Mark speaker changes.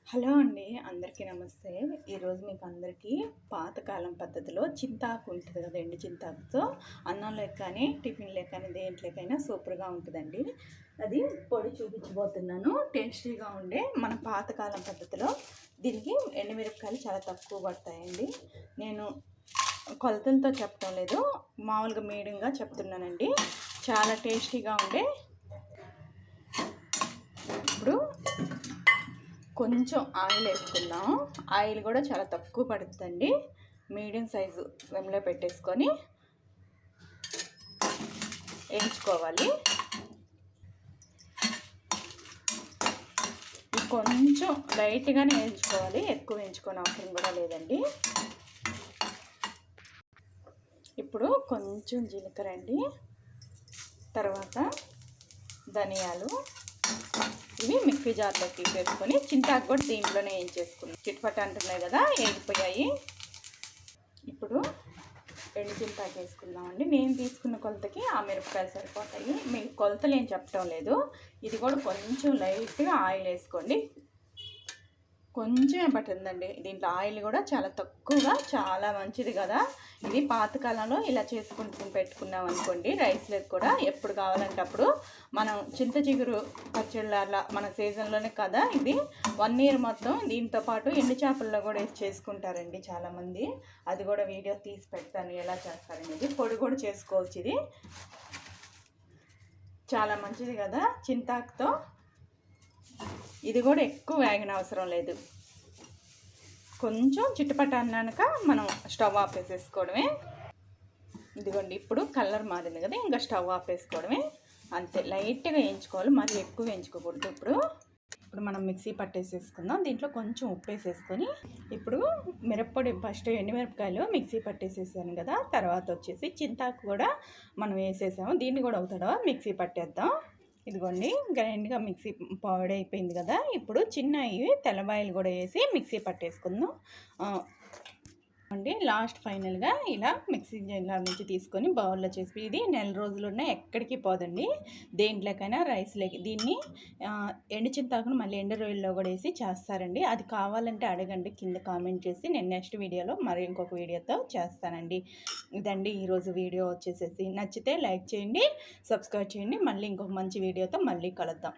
Speaker 1: Hello అండి, అందరికీ నమస్తే. ఈరోజు మీకు అందరికీ పాతకాలం పద్ధతిలో చింతాకు ఉంటుంది కదా, ఎండు చింతాకుతో అన్నంలోకి కానీ టిఫిన్లోకి కానీ దేంట్లోకైనా సూపర్గా ఉంటుందండి. అది పొడి చూపించబోతున్నాను. టేస్టీగా ఉండే మన పాతకాలం పద్ధతిలో దీనికి ఎండుమిరపకాయలు చాలా తక్కువ పడతాయండి. నేను కొలతలతో చెప్పడం లేదు, మామూలుగా మీడియంగా చెప్తున్నానండి. చాలా టేస్టీగా ఉండే. ఇప్పుడు కొంచెం ఆయిల్ వేసుకుందాం. ఆయిల్ కూడా చాలా తక్కువ పడుతుందండి. మీడియం సైజు వెమ్లో పెట్టేసుకొని వేయించుకోవాలి. కొంచెం లైట్గానే వేయించుకోవాలి, ఎక్కువ వేయించుకోని అవసరం కూడా లేదండి. ఇప్పుడు కొంచెం జీలకర్ర అండి, తర్వాత ధనియాలు, ఇవి మిక్సీ జార్లోకి వేసుకొని చింతాకు కూడా దీంట్లోనే వేయించేసుకున్నాం. చిట్పట అంటున్నాయి కదా, వేగిపోయాయి. ఇప్పుడు ఎండు చింతాకు వేసుకుందామండి. నేను తీసుకున్న కొలతకి ఆ మిరపకాయలు సరిపోతాయి. మీకు కొలతలు ఏం చెప్పడం లేదు. ఇది కూడా కొంచెం లైట్గా ఆయిల్ వేసుకోండి. కొంచెమే పట్టిందండి. దీంట్లో ఆయిల్ కూడా చాలా తక్కువగా, చాలా మంచిది కదా. ఇది పాతకాలంలో ఇలా చేసుకుంటూ పెట్టుకున్నాం అనుకోండి, రైస్లకు కూడా ఎప్పుడు కావాలంటే అప్పుడు మనం చింత చిగురు పచ్చళ్ళ అలా మన సీజన్లోనే కదా. ఇది 1 year మొత్తం దీంతో పాటు ఎండు చేపల్లో కూడా వేసి చేసుకుంటారండి చాలామంది. అది కూడా వీడియో తీసి పెడతాను ఎలా చేస్తారనేది. పొడి కూడా చేసుకోవచ్చు. ఇది చాలా మంచిది కదా చింతాకుతో. ఇది కూడా ఎక్కువ వేగన అవసరం లేదు. కొంచెం చిట్టుపట్ట అన్నాక మనం స్టవ్ ఆఫ్ వేసేసుకోవడమే. ఇదిగోండి, ఇప్పుడు కలర్ మారింది కదా, ఇంకా స్టవ్ ఆఫ్ వేసుకోవడమే. అంతే, లైట్గా వేయించుకోవాలి, మరి ఎక్కువ వేయించుకోకూడదు. ఇప్పుడు మనం మిక్సీ పట్టేసేసుకుందాం. దీంట్లో కొంచెం ఉప్పు వేసేసుకొని, ఇప్పుడు మిరప్పొడి ఫస్ట్ ఎండుమిరపకాయలు మిక్సీ పట్టేసేసాను కదా, తర్వాత వచ్చేసి చింతాకు కూడా మనం వేసేసాము. దీన్ని కూడా అవుతాడో మిక్సీ పట్టేద్దాం. ఇదిగోండి, గ్రైండ్గా మిక్సీ పౌడర్ అయిపోయింది కదా. ఇప్పుడు చిన్నవి తెల్లబాయలు కూడా వేసి మిక్సీ పట్టేసుకుందాం అండి. లాస్ట్ ఫైనల్గా ఇలా మిక్సీ జార్ నుంచి తీసుకొని బౌల్లో చేసి, ఇది నెల రోజులు ఉన్నా ఎక్కడికి పోదండి. దేంట్లోకైనా రైస్లోకి దీన్ని ఎండు చింతాకును మళ్ళీ ఎండు రొయ్యల్లో కూడా వేసి చేస్తారండి. అది కావాలంటే అడగండి కింద కామెంట్ చేసి, నేను నెక్స్ట్ వీడియోలో మరి ఇంకొక వీడియోతో చేస్తానండి. ఇదండి ఈరోజు వీడియో వచ్చేసేసి. నచ్చితే లైక్ చేయండి, సబ్స్క్రైబ్ చేయండి. మళ్ళీ ఇంకొక మంచి వీడియోతో మళ్ళీ కలుద్దాం.